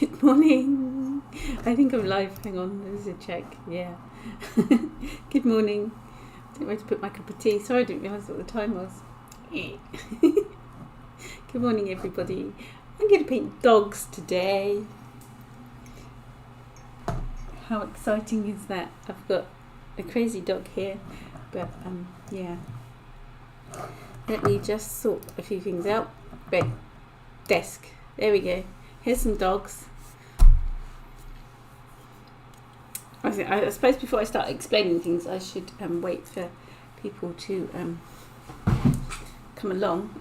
Good morning. I think I'm live. Hang on, there's a check. Yeah. Good morning. I didn't know where to put my cup of tea. Sorry, I didn't realise what the time was. Good morning, everybody. I'm going to paint dogs today. How exciting is that? I've got a crazy dog here, but yeah. Let me just sort a few things out. Right, desk. There we go. Here's some dogs. I suppose before I start explaining things, I should wait for people to come along.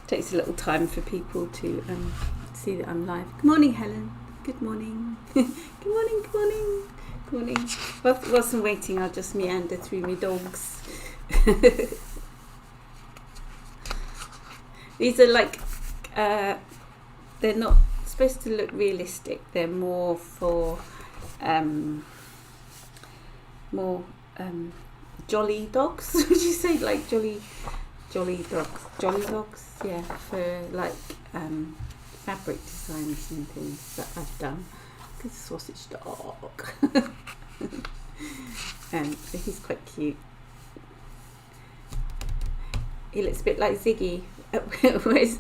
Takes a little time for people to see that I'm live. Good morning, Helen. Good morning. Good morning, good morning. Good morning. Whilst I'm waiting, I'll just meander through my dogs. These are like, they're not supposed to look realistic. They're more for jolly dogs. Would you say like jolly dogs? Yeah, for like fabric designs and things that I've done. Good sausage dog. He's quite cute. He looks a bit like Ziggy. Where's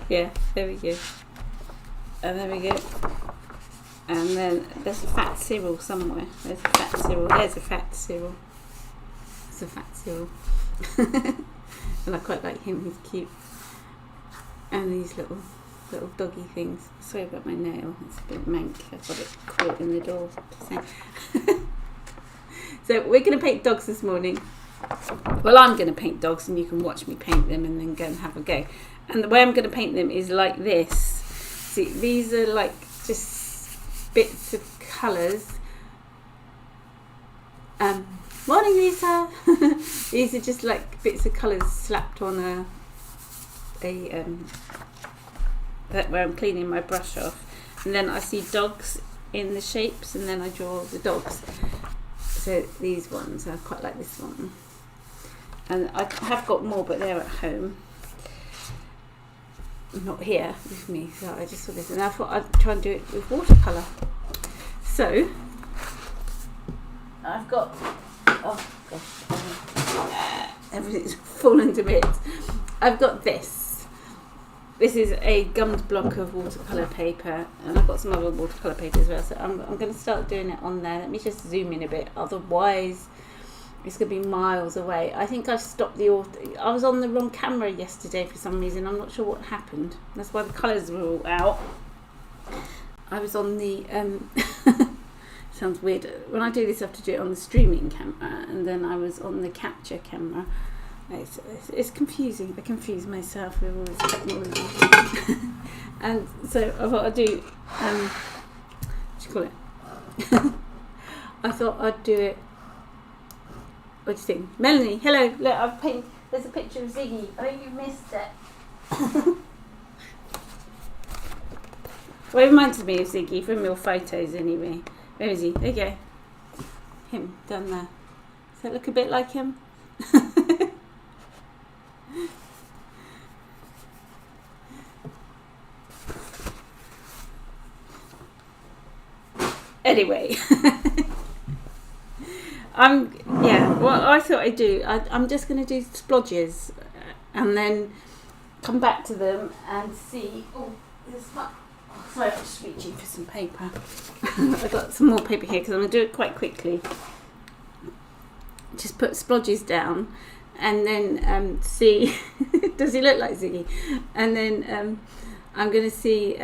yeah, there we go. And there we go. And then there's a fat Cyril somewhere. There's a fat Cyril. There's a fat Cyril. There's a fat Cyril. And I quite like him. He's cute. And these little doggy things. Sorry about my nail. It's a bit mank. I've got it caught in the door. So we're going to paint dogs this morning. Well, I'm going to paint dogs and you can watch me paint them and then go and have a go. And the way I'm going to paint them is like this. See, these are like just bits of colours. Morning, Lisa. These are just like bits of colours slapped on where I'm cleaning my brush off. And then I see dogs in the shapes and then I draw the dogs. So these ones, I quite like this one. And I have got more, but they're at home. Not here with me, so I just saw this. And I thought I'd try and do it with watercolour. So, I've got, oh gosh, everything's fallen to bits. I've got this. This is a gummed block of watercolour paper, and I've got some other watercolour paper as well, so I'm going to start doing it on there. Let me just zoom in a bit, otherwise it's going to be miles away. I think I've stopped the I was on the wrong camera yesterday for some reason. I'm not sure what happened. That's why the colours were all out. I was on the sounds weird. When I do this I have to do it on the streaming camera, and then I was on the capture camera. It's confusing. I confuse myself with all this technology. And so I thought I'd do, what do you call it? I thought I'd do it, what do you think? Melanie, hello, look, I've painted, there's a picture of Ziggy. I think you missed it. Well, it reminds me of Ziggy from your photos anyway. Where is he? There you go. Him, down there. Does that look a bit like him? Anyway, what I thought I'd do, I'm just going to do splodges and then come back to them and see. Oh, sorry, I'm just reaching for some paper. I've got some more paper here because I'm going to do it quite quickly. Just put splodges down and then see, does he look like Ziggy? And then I'm going to see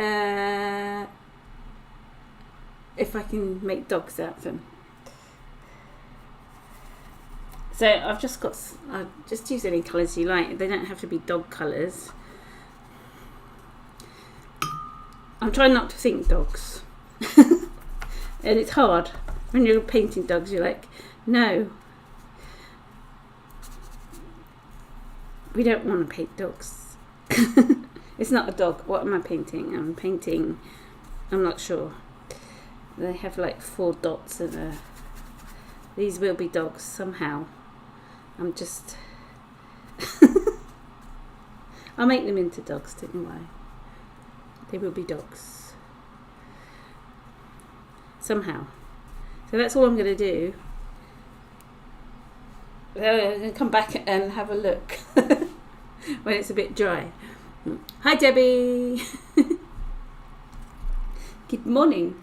if I can make dogs out of them. So I've just use any colours you like. They don't have to be dog colours. I'm trying not to think dogs. And it's hard. When you're painting dogs, you're like, no. We don't want to paint dogs. It's not a dog. What am I painting? I'm not sure. They have like 4 dots and these will be dogs somehow. I'm just I'll make them into dogs, don't you worry. They will be dogs. Somehow. So that's all I'm going to do. I'm going to come back and have a look when it's a bit dry. Hi Debbie! Good morning.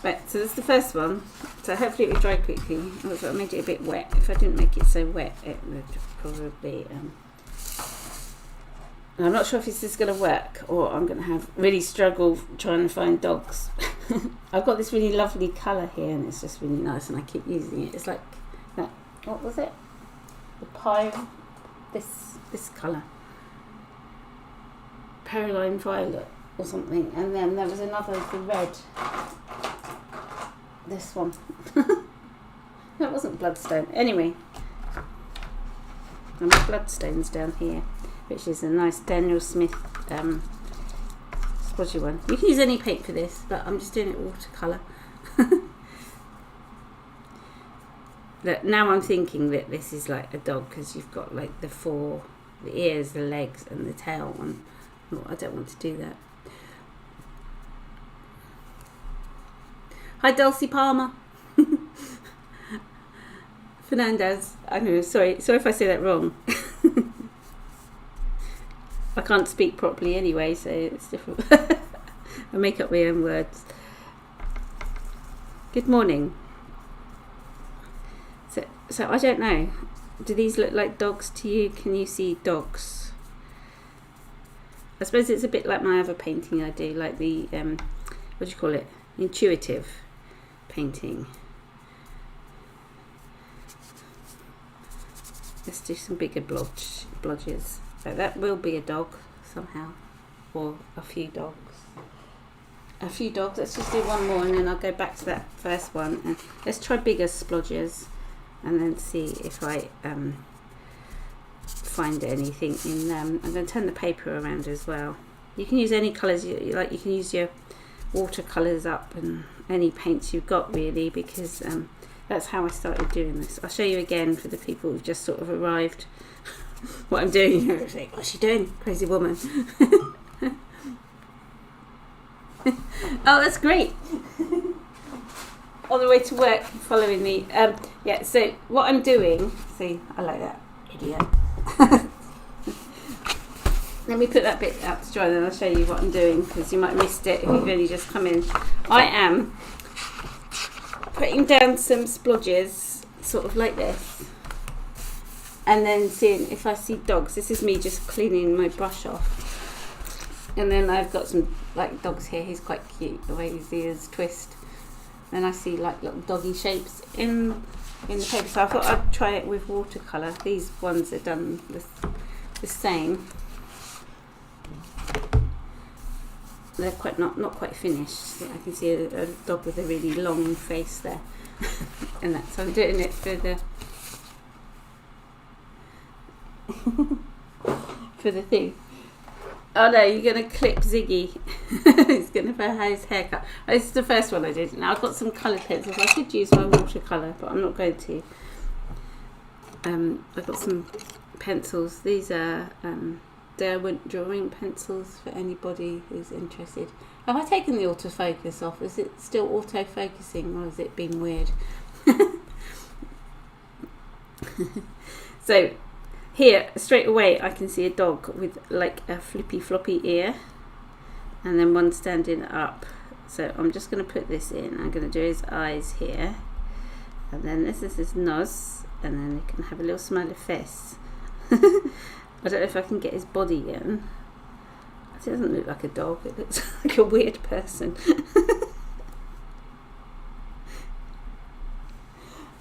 Right, so this is the first one. So hopefully it will dry quickly. Also, I made it a bit wet. If I didn't make it so wet, it would probably... I'm not sure if this is going to work, or I'm going to have really struggle trying to find dogs. I've got this really lovely colour here, and it's just really nice, and I keep using it. It's like that. What was it? The pine. This colour. Pearline violet or something. And then there was another, the red. This one. That wasn't bloodstone. Anyway, and my bloodstone's down here, which is a nice Daniel Smith splodgy one. You can use any paint for this, but I'm just doing it watercolour. Look, now I'm thinking that this is like a dog, because you've got like the ears, the legs and the tail, and oh, I don't want to do that. Hi Dulcie Palmer. Fernandez. I know, sorry if I say that wrong. I can't speak properly anyway, so it's different. I make up my own words. Good morning. So I don't know. Do these look like dogs to you? Can you see dogs? I suppose it's a bit like my other painting I do, like the what do you call it? Intuitive painting. Let's do some bigger blotches. So that will be a dog somehow, or a few dogs. Let's just do one more, and then I'll go back to that first one. And let's try bigger splodges, and then see if I find anything in them. I'm going to turn the paper around as well. You can use any colours you like. You can use your watercolours up and any paints you've got, really, because that's how I started doing this. I'll show you again for the people who've just sort of arrived what I'm doing. You're like, what's she doing, crazy woman? Oh, that's great. On the way to work, following me. Yeah, so what I'm doing, see, I like that, idiot. Let me put that bit out to dry, and then I'll show you what I'm doing, because you might have missed it if you've only just come in. I am putting down some splodges, sort of like this, and then seeing if I see dogs. This is me just cleaning my brush off. And then I've got some like dogs here. He's quite cute, the way his ears twist. Then I see like little doggy shapes in the paper. So I thought I'd try it with watercolour. These ones are done the same. They're quite not quite finished. I can see a dog with a really long face there. And that's, so I'm doing it for the for the thing. Oh no, you're going to clip Ziggy. He's going to have his haircut. Oh, this is the first one I did. Now I've got some coloured pencils. I could use my watercolour, but I'm not going to. I've got some pencils. These are Durham drawing pencils for anybody who's interested. Have I taken the autofocus off? Is it still auto-focusing, or has it been weird? So here, straight away, I can see a dog with like a flippy floppy ear, and then one standing up. So I'm just going to put this in. I'm going to do his eyes here, and then this is his nose, and then you can have a little smiley face. I don't know if I can get his body in. It doesn't look like a dog, it looks like a weird person.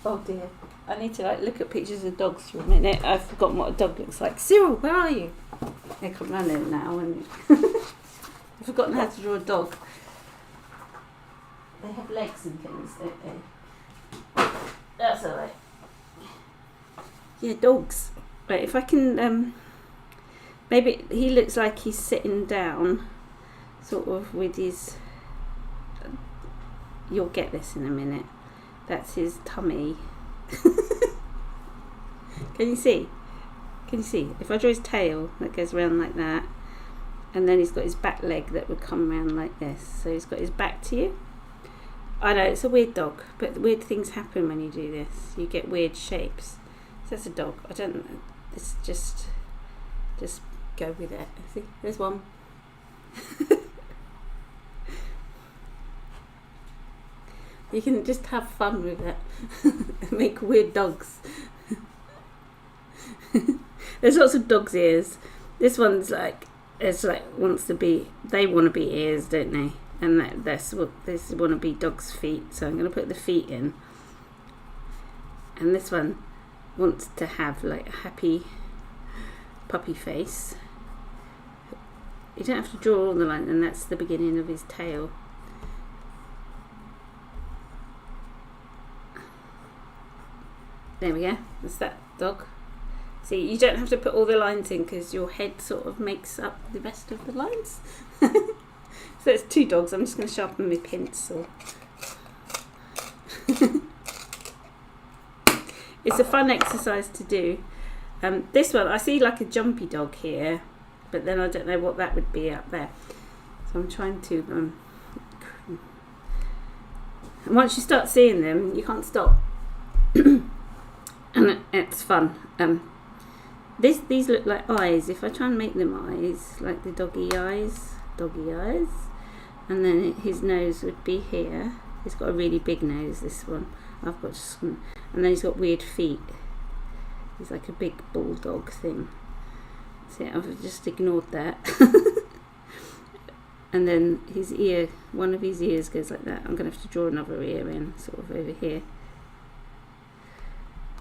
Oh dear, I need to like look at pictures of dogs for a minute. I've forgotten what a dog looks like. Cyril, where are you? They come running now, and I've forgotten how to draw a dog. They have legs and things, don't they? That's alright. Yeah, dogs. Right, if I can, maybe he looks like he's sitting down, sort of with his, you'll get this in a minute, that's his tummy. Can you see? can you see? If I draw his tail, that goes around like that, and then he's got his back leg that would come around like this. So he's got his back to you. I know, it's a weird dog, but weird things happen when you do this. You get weird shapes. So that's a dog. I don't know. It's just go with it. See, there's one. You can just have fun with it. Make weird dogs. There's lots of dog's ears. This one's like, it's like wants to be, they want to be ears, don't they? And this want to be dog's feet. So I'm going to put the feet in. And this one wants to have like a happy puppy face. You don't have to draw all the lines, and that's the beginning of his tail. There we go, that's that dog. See, you don't have to put all the lines in because your head sort of makes up the rest of the lines. So it's 2 dogs. I'm just going to sharpen my pencil. It's a fun exercise to do. This one, I see like a jumpy dog here, but then I don't know what that would be up there. So I'm trying to... and once you start seeing them, you can't stop. And it's fun. These look like eyes. If I try and make them eyes, like the doggy eyes, and then his nose would be here. He's got a really big nose, this one. I've got some, and then he's got weird feet. He's like a big bulldog thing. See, I've just ignored that. And then his ear, one of his ears goes like that. I'm going to have to draw another ear in, sort of over here.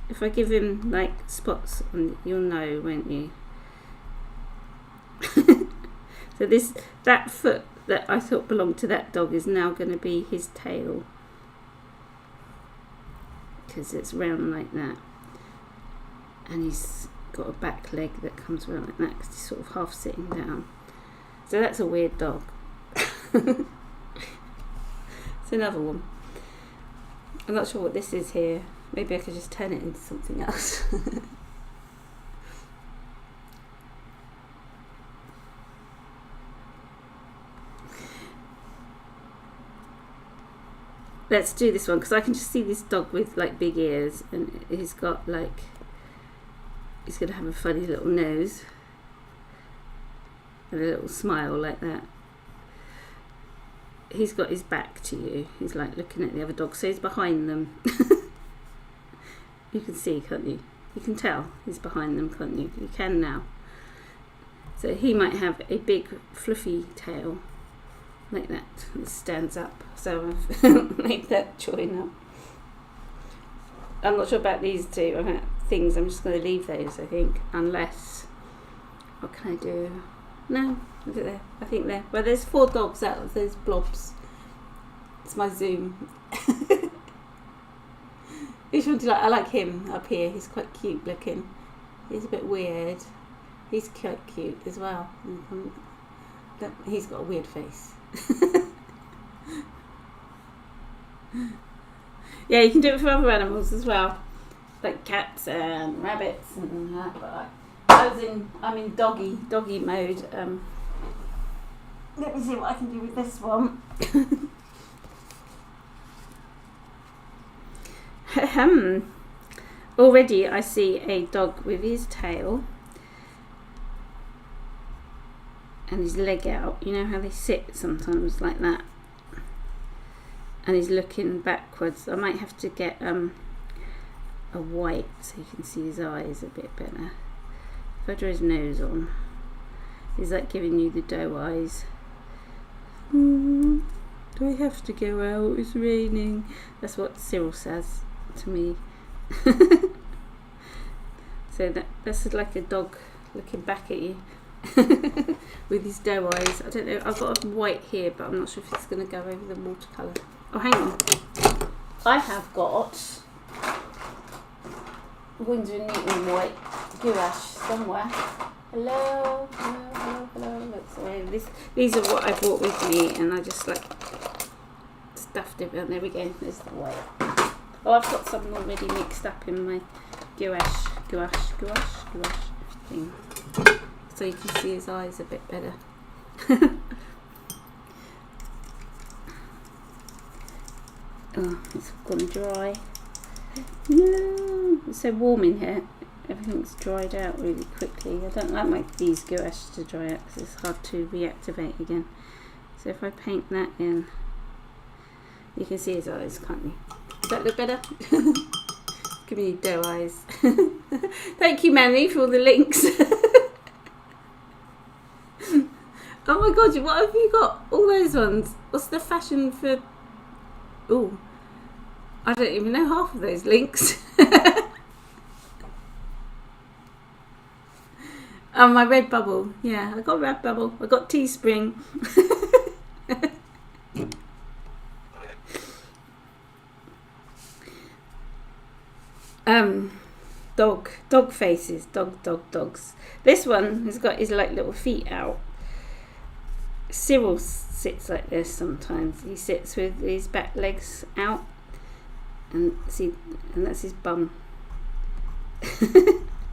If I give him like spots, you'll know, won't you? So that foot that I thought belonged to that dog is now going to be his tail, because it's round like that, and he's got a back leg that comes around like that because he's sort of half sitting down. So that's a weird dog. It's another one. I'm not sure what this is here. Maybe I could just turn it into something else. Let's do this one because I can just see this dog with like big ears, and he's got like, he's going to have a funny little nose and a little smile like that. He's got his back to you. He's like looking at the other dog, so he's behind them. You can see, can't you? You can tell he's behind them, can't you? You can now. So he might have a big fluffy tail like that. It stands up. So I've made that join up. I'm not sure about these two things. I'm just going to leave those, I think, unless, what can I do? No, look at there. I think there. Well, there's 4 dogs out of those blobs. It's my zoom. Which one do you like? I like him up here. He's quite cute looking. He's a bit weird. He's quite cute as well. He's got a weird face. Yeah, you can do it for other animals as well, like cats and rabbits and that. But I'm in doggy mode. Let me see what I can do with this one. Already I see a dog with his tail and his leg out. You know how they sit sometimes like that, and he's looking backwards. I might have to get a white so you can see his eyes a bit better. If I draw his nose on, he's like giving you the doe eyes. Do I have to go out? It's raining. That's what Cyril says to me. So that's like a dog looking back at you with his doe eyes. I don't know, I've got a white here, but I'm not sure if it's going to go over the watercolour. Oh, hang on, I have got Winsor & Newton white gouache somewhere. Hello. Look, these are what I brought with me, and I just like stuffed it. And there we go. There's the white. Oh, I've got some already mixed up in my gouache. thing, so you can see his eyes a bit better. Oh, it's gonna dry. No, it's so warm in here. Everything's dried out really quickly. I don't like these gouache to dry out because it's hard to reactivate again. So if I paint that in, you can see his eyes, can't you? Does that look better? Give me doe eyes. Thank you, Manny, for all the links. Oh my god, what have you got? All those ones. What's the fashion for... Oh, I don't even know half of those links. Oh, my red bubble. Yeah, I got red bubble. I got Teespring. Dog faces. Dogs. This one has got his like little feet out. Cyril sits like this sometimes. He sits with his back legs out, and that's his bum.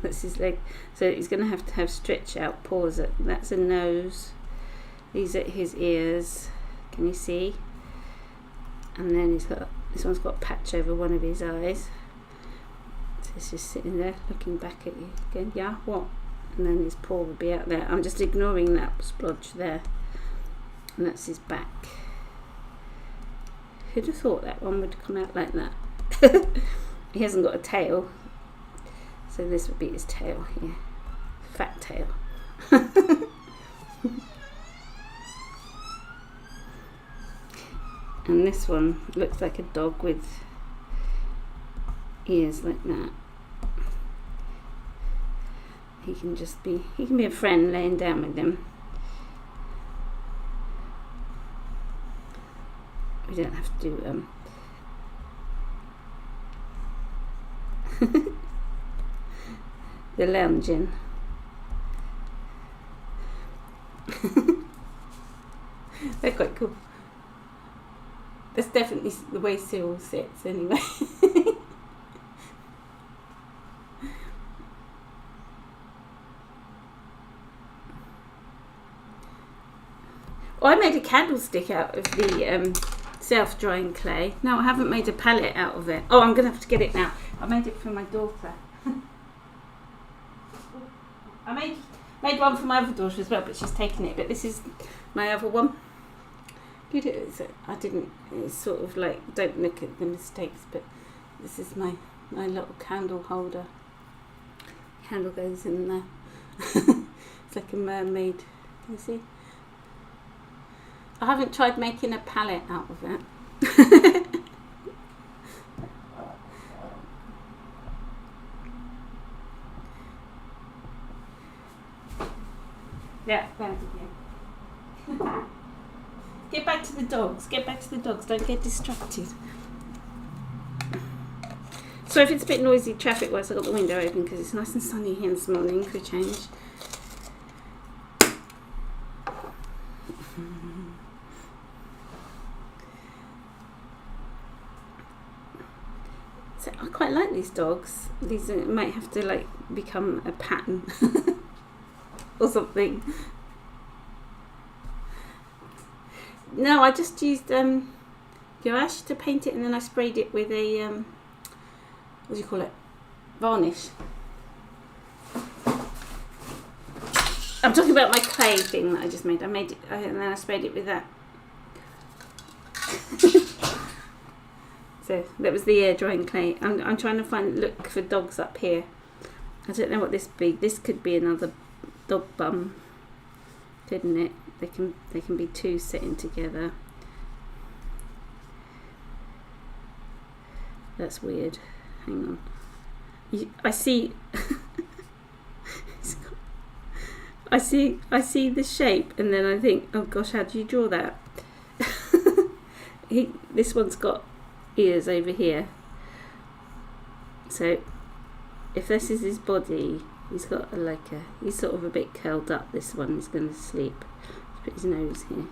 That's his leg. So he's going to have stretch out paws. That's a nose. These are his ears. Can you see? And then this one's got a patch over one of his eyes. So he's just sitting there looking back at you again. Yeah, what? And then his paw will be out there. I'm just ignoring that splodge there. And that's his back. Who'd have thought that one would come out like that? He hasn't got a tail. So this would be his tail here. Fat tail. And this one looks like a dog with ears like that. He can be a friend laying down with him. We don't have to do the lounging. They're quite cool. That's definitely the way Cyril sits anyway. Well, I made a candlestick out of the self-drying clay. No, I haven't made a palette out of it. Oh, I'm going to have to get it now. I made it for my daughter. I made one for my other daughter as well, but she's taken it. But this is my other one. Good, I didn't. It's sort of like, don't look at the mistakes, but this is my little candle holder. Candle goes in there. It's like a mermaid. Can you see? I haven't tried making a palette out of it. Yeah, found it again. Get back to the dogs. Don't get distracted. So if it's a bit noisy traffic-wise, I've got the window open because it's nice and sunny here this morning for a change. So I quite like these dogs. These might have to like become a pattern or something. No, I just used gouache to paint it, and then I sprayed it with a what do you call it? Varnish. I'm talking about my clay thing that I just made. I made it, and then I sprayed it with that. So that was the air drying clay. I'm trying to look for dogs up here. I don't know what this be. This could be another dog bum, couldn't it? They can be two sitting together. That's weird. Hang on. I see. I see the shape, and then I think, oh gosh, how do you draw that? This one's got ears over here. So if this is his body, he's got he's sort of a bit curled up. This one is going to sleep. Put his nose here.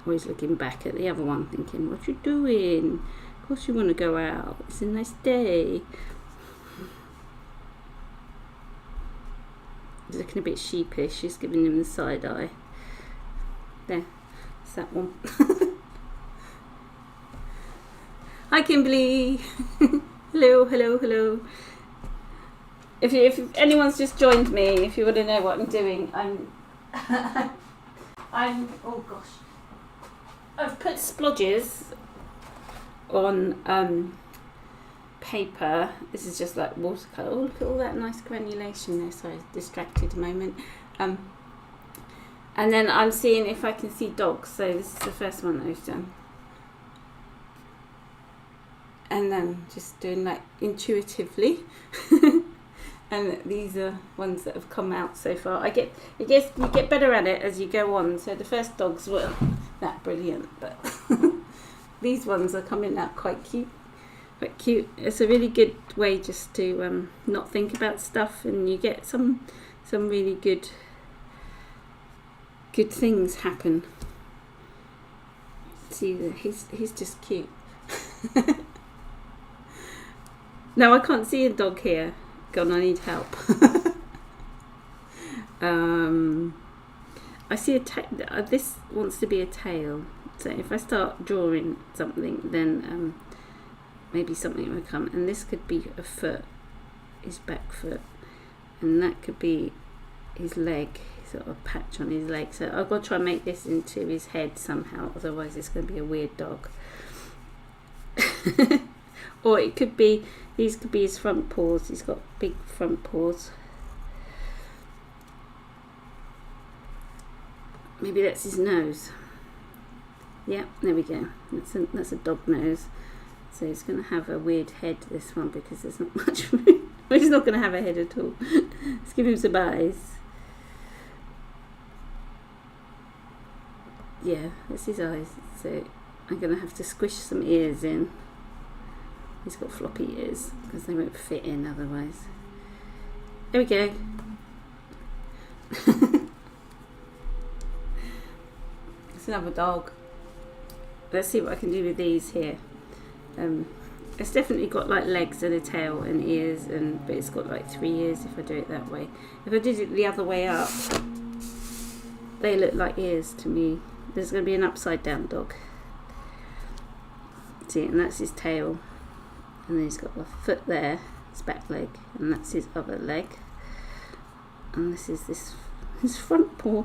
Or he's looking back at the other one thinking, what you doing? Of course you want to go out. It's a nice day. He's looking a bit sheepish. She's giving him the side eye. There, it's that one. Hi Kimberly. Hello, hello, hello. If anyone's just joined me, if you want to know what I'm doing, I'm oh gosh, I've put splodges on paper. This is just like watercolour. Oh, look at all that nice granulation there. Sorry, distracted a moment. And then I'm seeing if I can see dogs. So this is the first one that I've done. And then just doing like intuitively. And these are ones that have come out so far. You get better at it as you go on. So the first dogs weren't that brilliant, but these ones are coming out quite cute. Quite cute. It's a really good way just to not think about stuff, and you get some really good things happen. See, he's just cute. No, I can't see a dog here. God, I need help. I see this wants to be a tail. So if I start drawing something, then maybe something will come. And this could be a foot, his back foot, and that could be his leg, sort of patch on his leg. So I've got to try and make this into his head somehow. Otherwise, it's going to be a weird dog. Or it could be, these could be his front paws. He's got big front paws. Maybe that's his nose. Yeah, there we go. That's a dog nose. So he's going to have a weird head, this one, because there's not much room. He's not going to have a head at all. Let's give him some eyes. Yeah, that's his eyes. So I'm going to have to squish some ears in. He's got floppy ears because they won't fit in otherwise. There we go. It's another dog. Let's see what I can do with these here. It's definitely got like legs and a tail and ears, but it's got like 3 ears if I do it that way. If I did it the other way up, they look like ears to me. There's going to be an upside down dog. See, and that's his tail. And then he's got a foot there, his back leg, and that's his other leg. And this is his front paw.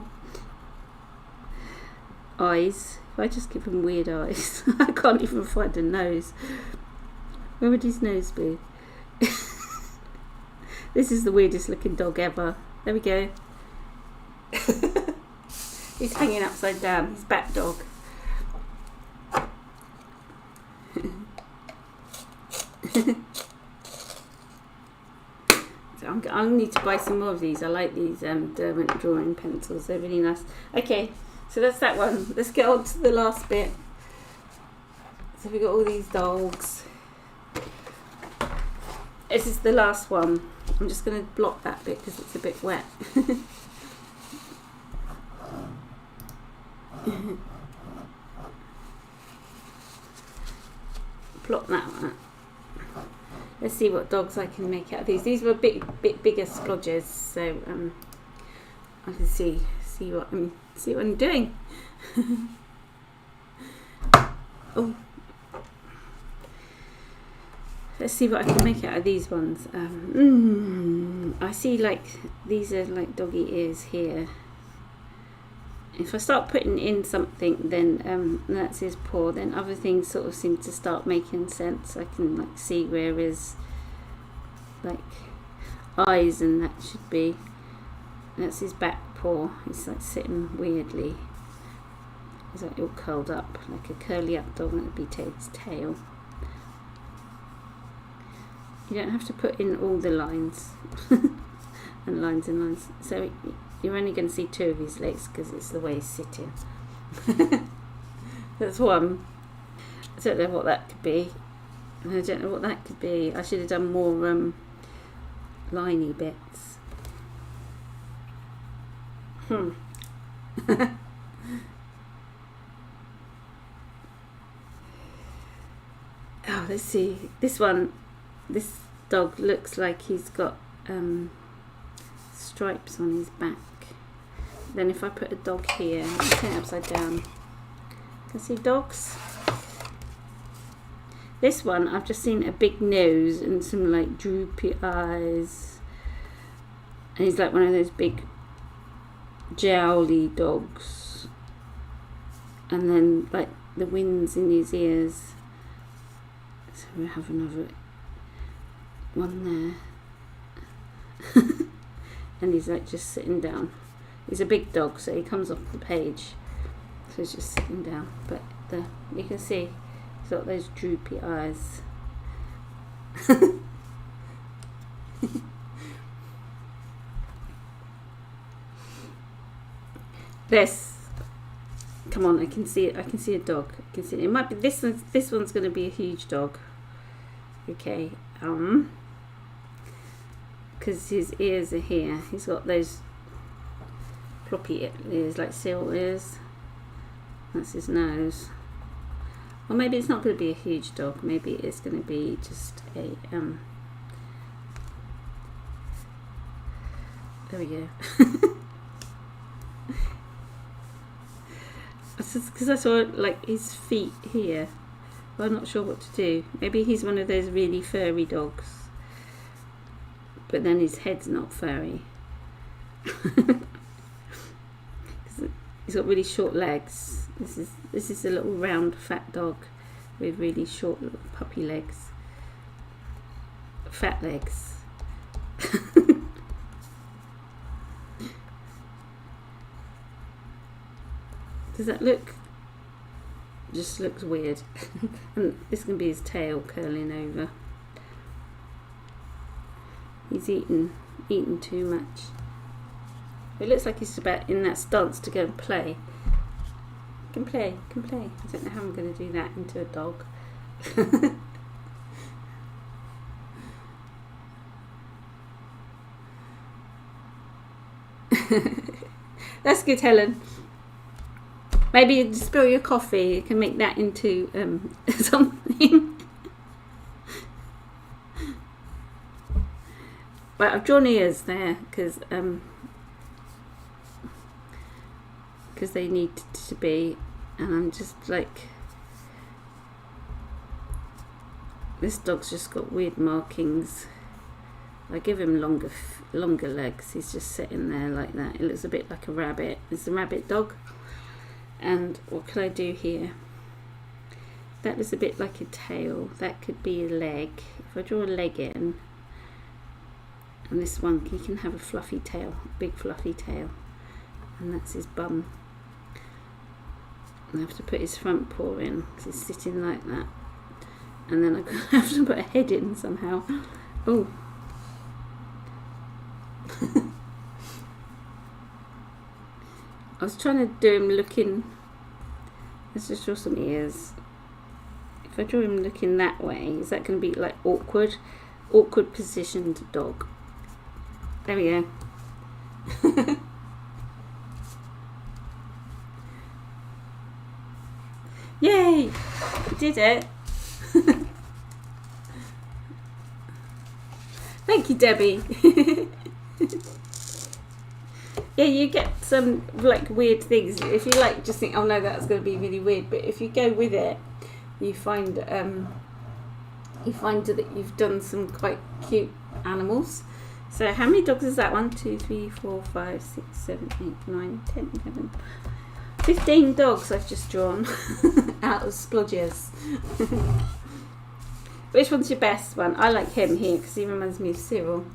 Eyes. If I just give him weird eyes, I can't even find a nose. Where would his nose be? This is the weirdest looking dog ever. There we go. He's hanging upside down, his back dog. So I need to buy some more of these. I like these Durham drawing pencils. They're really nice. Okay, so that's that one. Let's get on to the last bit. So we've got all these dogs. This is the last one. I'm just going to block that bit because it's a bit wet. Block that one. Let's see what dogs I can make out of these. These were a bit bigger splodges, so I can see what I'm doing. Oh, let's see what I can make out of these ones. I see like these are like doggy ears here. If I start putting in something, then that's his paw, then other things sort of seem to start making sense. I can like see where his like eyes and that should be. And that's his back paw. He's like sitting weirdly. He's like all curled up, like a curly up dog. That would be his tail. You don't have to put in all the lines and lines and lines. So you're only going to see 2 of his legs because it's the way he's sitting. That's one. I don't know what that could be. And I don't know what that could be. I should have done more liney bits. Oh, let's see. This dog looks like he's got stripes on his back. Then if I put a dog here, I'll turn it upside down. Can you see dogs? This one, I've just seen a big nose and some like droopy eyes. And he's like one of those big jowly dogs. And then like the wings in his ears. So we have another one there. And he's like just sitting down. He's a big dog, so he comes off the page. So he's just sitting down. But you can see he's got those droopy eyes. This, come on, I can see it. I can see a dog. I can see it. It might be this one. This one's going to be a huge dog. Okay, because his ears are here. He's got those floppy ears, like seal ears. That's his nose. Or maybe it's not going to be a huge dog. Maybe it's going to be just a there we go. Because I saw like his feet here, but I'm not sure what to do. Maybe he's one of those really furry dogs, but then his head's not furry. He's got really short legs. This is a little round fat dog with really short little puppy legs, fat legs. Does that look? Just looks weird. And this can be his tail curling over. He's eaten too much. It looks like he's about in that stance to go and play. Can play. I don't know how I'm going to do that into a dog. That's good, Helen. Maybe you spill your coffee, you can make that into something. Right, I've drawn ears there because they need to be, and I'm just like, this dog's just got weird markings. I give him longer legs. He's just sitting there like that. It looks a bit like a rabbit. It's a rabbit dog. And what can I do here? That was a bit like a tail. That could be a leg. If I draw a leg in, and this one, he can have a fluffy tail, big fluffy tail, and that's his bum. I have to put his front paw in because he's sitting like that, and then I have to put a head in somehow. Oh. I was trying to do him looking, let's just draw some ears. If I draw him looking that way, is that going to be like awkward positioned dog? There we go. Yay! Did it. Thank you, Debbie. Yeah, you get some like weird things. If you like just think, oh no, that's going to be really weird, but if you go with it, you find that you've done some quite cute animals. So how many dogs is that? 1, 2, 3, 4, 5, 6, 7, 8, 9, 10, 11, 15 dogs I've just drawn out of splodgers. Which one's your best one? I like him here because he reminds me of Cyril.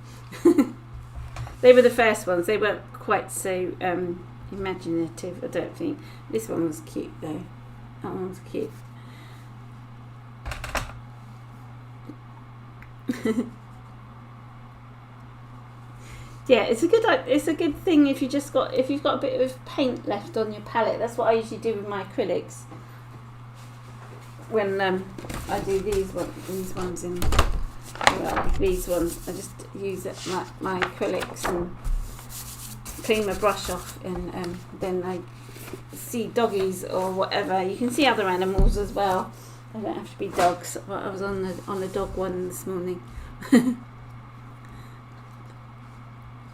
They were the first ones. They weren't quite so imaginative, I don't think. This one was cute though. That one was cute. Yeah, it's a good thing if you've got a bit of paint left on your palette. That's what I usually do with my acrylics. When I do these ones in these ones, I just use it my acrylics and clean my brush off, and then I see doggies or whatever. You can see other animals as well. They don't have to be dogs. I was on the dog one this morning.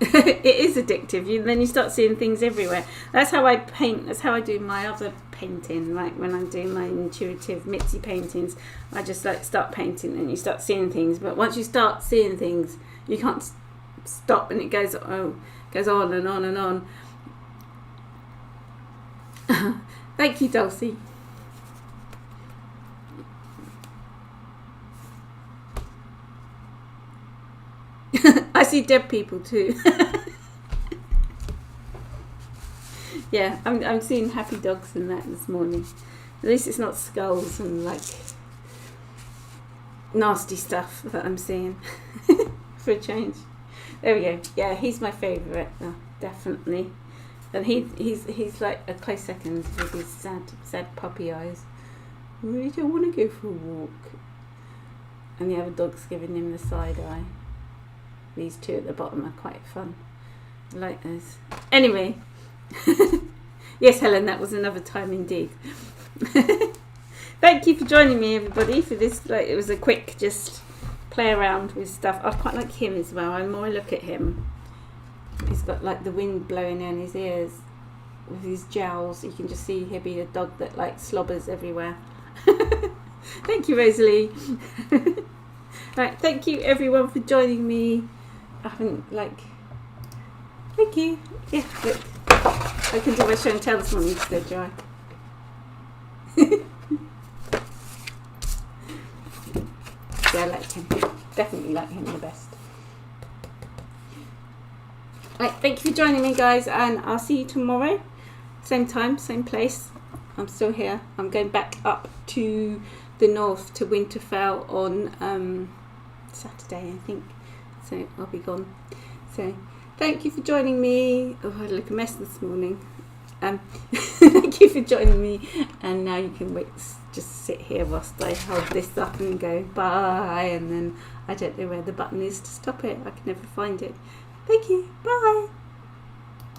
It is addictive. Then you start seeing things everywhere. That's how I paint. That's how I do my other painting. Like when I'm doing my intuitive Mitsi paintings, I just like start painting and you start seeing things. But once you start seeing things, you can't stop, and it goes on and on and on. Thank you, Dulcie. I see dead people too. Yeah, I'm seeing happy dogs and that this morning. At least it's not skulls and like nasty stuff that I'm seeing. For a change. There we go. Yeah, he's my favourite, definitely. And he's like a close second with his sad puppy eyes. I really don't want to go for a walk. And the other dog's giving him the side eye. These two at the bottom are quite fun. I like those. Anyway. Yes, Helen, that was another time indeed. Thank you for joining me, everybody, for this. Like, it was a quick just play around with stuff. I quite like him as well. The more I look at him, he's got like the wind blowing in his ears with his jowls. You can just see he'll be a dog that like slobbers everywhere. Thank you, Rosalie. Right, thank you everyone for joining me. I haven't like. Thank you. Yeah, look. I can do my show and tell this morning because they're dry. Yeah, I like him. Definitely like him the best. Right, thank you for joining me, guys, and I'll see you tomorrow. Same time, same place. I'm still here. I'm going back up to the north to Winterfell on Saturday, I think. So I'll be gone. So thank you for joining me. Oh, I look a mess this morning. Thank you for joining me, and now you can wait, just sit here whilst I hold this up and go bye, and then I don't know where the button is to stop it. I can never find it. Thank you. Bye.